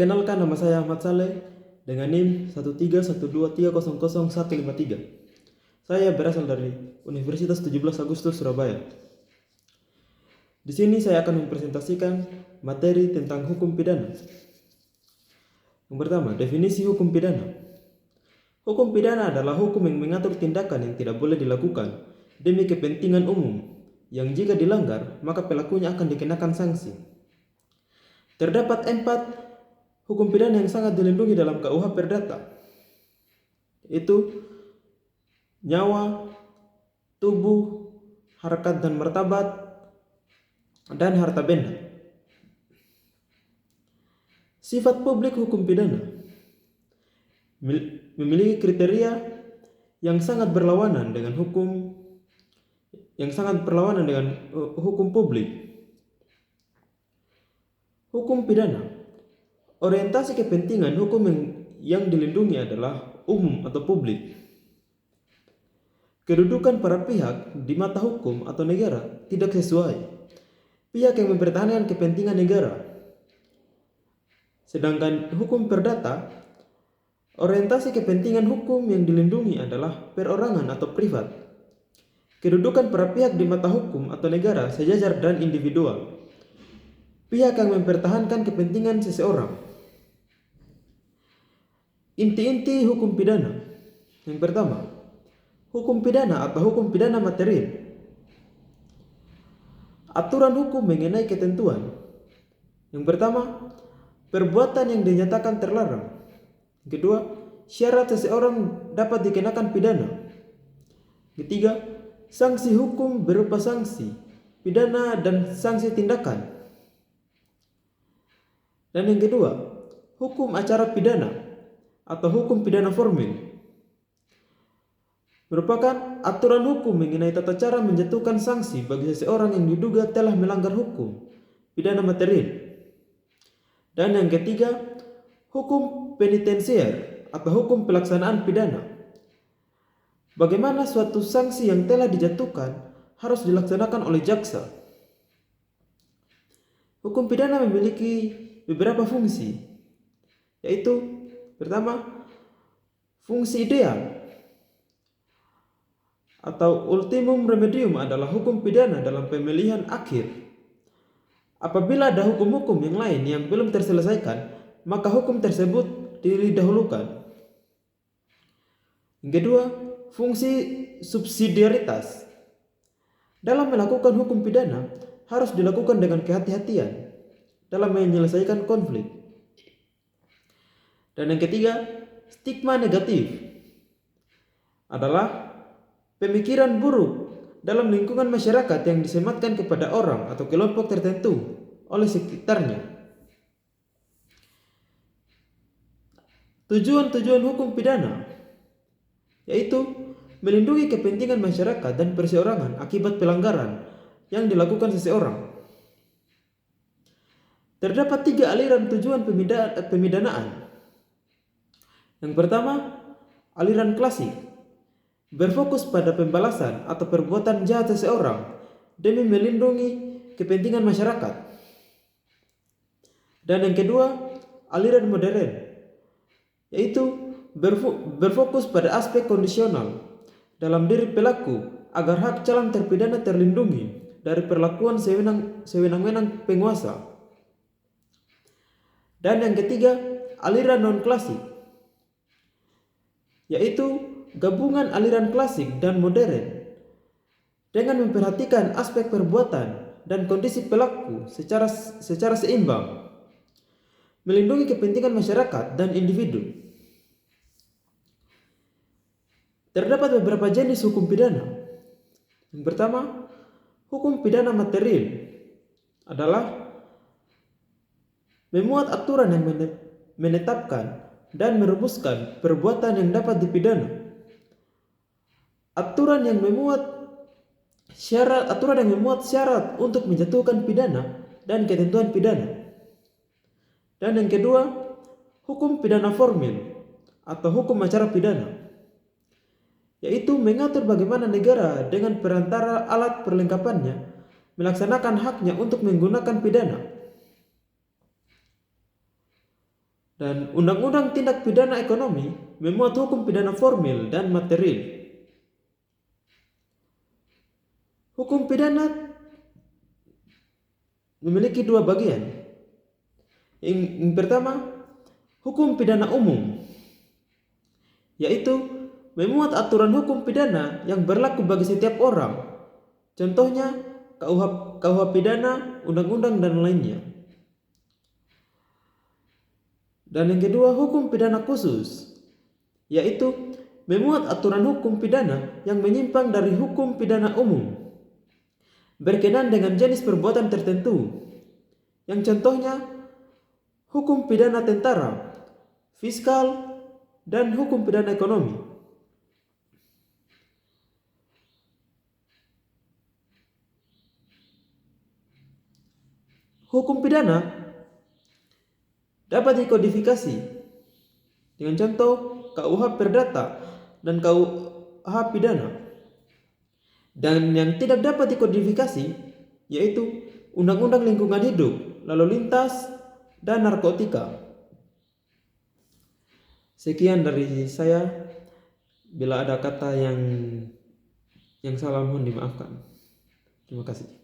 Perkenalkan, nama saya Ahmad Saleh dengan NIM 13123000153. Saya berasal dari Universitas 17 Agustus Surabaya. Di sini saya akan mempresentasikan materi tentang hukum pidana. Yang pertama, definisi hukum pidana. Hukum pidana adalah hukum yang mengatur tindakan yang tidak boleh dilakukan demi kepentingan umum, yang jika dilanggar maka pelakunya akan dikenakan sanksi. Terdapat 4 hukum pidana yang sangat dilindungi dalam KUH Perdata, yaitu nyawa, tubuh, harkat dan martabat, dan harta benda. Sifat publik hukum pidana memiliki kriteria yang sangat berlawanan dengan hukum publik. Hukum pidana, orientasi kepentingan hukum yang dilindungi adalah umum atau publik. Kedudukan para pihak di mata hukum atau negara tidak sesuai. Pihak yang mempertahankan kepentingan negara. Sedangkan hukum perdata, orientasi kepentingan hukum yang dilindungi adalah perorangan atau privat. Kedudukan para pihak di mata hukum atau negara sejajar dan individual. Pihak yang mempertahankan kepentingan seseorang. Inti-inti hukum pidana. Yang pertama, hukum pidana atau hukum pidana material. Aturan hukum mengenai ketentuan. Yang pertama, perbuatan yang dinyatakan terlarang. Yang kedua, syarat seseorang dapat dikenakan pidana. Ketiga, sanksi hukum berupa sanksi pidana dan sanksi tindakan. Dan yang kedua, hukum acara pidana atau hukum pidana formil merupakan aturan hukum mengenai tata cara menjatuhkan sanksi bagi seseorang yang diduga telah melanggar hukum pidana material. Dan yang ketiga, hukum penitensier atau hukum pelaksanaan pidana. Bagaimana suatu sanksi yang telah dijatuhkan harus dilaksanakan oleh jaksa. Hukum pidana memiliki beberapa fungsi, yaitu pertama, fungsi ideal atau ultimum remedium adalah hukum pidana dalam pemilihan akhir. Apabila ada hukum-hukum yang lain yang belum terselesaikan, maka hukum tersebut didahulukan. Yang kedua, fungsi subsidiaritas. Dalam melakukan hukum pidana harus dilakukan dengan kehati-hatian dalam menyelesaikan konflik. Dan yang ketiga, stigma negatif adalah pemikiran buruk dalam lingkungan masyarakat yang disematkan kepada orang atau kelompok tertentu oleh sekitarnya. Tujuan-tujuan hukum pidana yaitu melindungi kepentingan masyarakat dan perseorangan akibat pelanggaran yang dilakukan seseorang. Terdapat 3 aliran tujuan pemidanaan. Yang pertama, aliran klasik, berfokus pada pembalasan atau perbuatan jahat seseorang demi melindungi kepentingan masyarakat. Dan yang kedua, aliran modern, yaitu berfokus pada aspek kondisional dalam diri pelaku agar hak calon terpidana terlindungi dari perlakuan sewenang-wenang penguasa. Dan yang ketiga, aliran non-klasik, yaitu gabungan aliran klasik dan modern dengan memperhatikan aspek perbuatan dan kondisi pelaku secara seimbang, melindungi kepentingan masyarakat dan individu. Terdapat beberapa jenis hukum pidana. Yang pertama, hukum pidana material adalah memuat aturan yang menetapkan dan merumuskan perbuatan yang dapat dipidana. Aturan yang memuat syarat untuk menjatuhkan pidana dan ketentuan pidana. Dan yang kedua, hukum pidana formil atau hukum acara pidana, yaitu mengatur bagaimana negara dengan perantara alat perlengkapannya melaksanakan haknya untuk menggunakan pidana. Dan Undang-Undang Tindak Pidana Ekonomi memuat hukum pidana formil dan material. Hukum pidana memiliki dua bagian. Yang pertama, hukum pidana umum, yaitu memuat aturan hukum pidana yang berlaku bagi setiap orang. Contohnya KUH pidana, undang-undang dan lainnya. Dan yang kedua, hukum pidana khusus, yaitu memuat aturan hukum pidana yang menyimpang dari hukum pidana umum berkenaan dengan jenis perbuatan tertentu. Yang contohnya hukum pidana tentara, fiskal, dan hukum pidana ekonomi. Hukum pidana dapat dikodifikasi dengan contoh KUH Perdata dan KUH Pidana. Dan yang tidak dapat dikodifikasi yaitu Undang-Undang Lingkungan Hidup, Lalu Lintas, dan Narkotika. Sekian dari saya. Bila ada kata yang salah mohon dimaafkan. Terima kasih.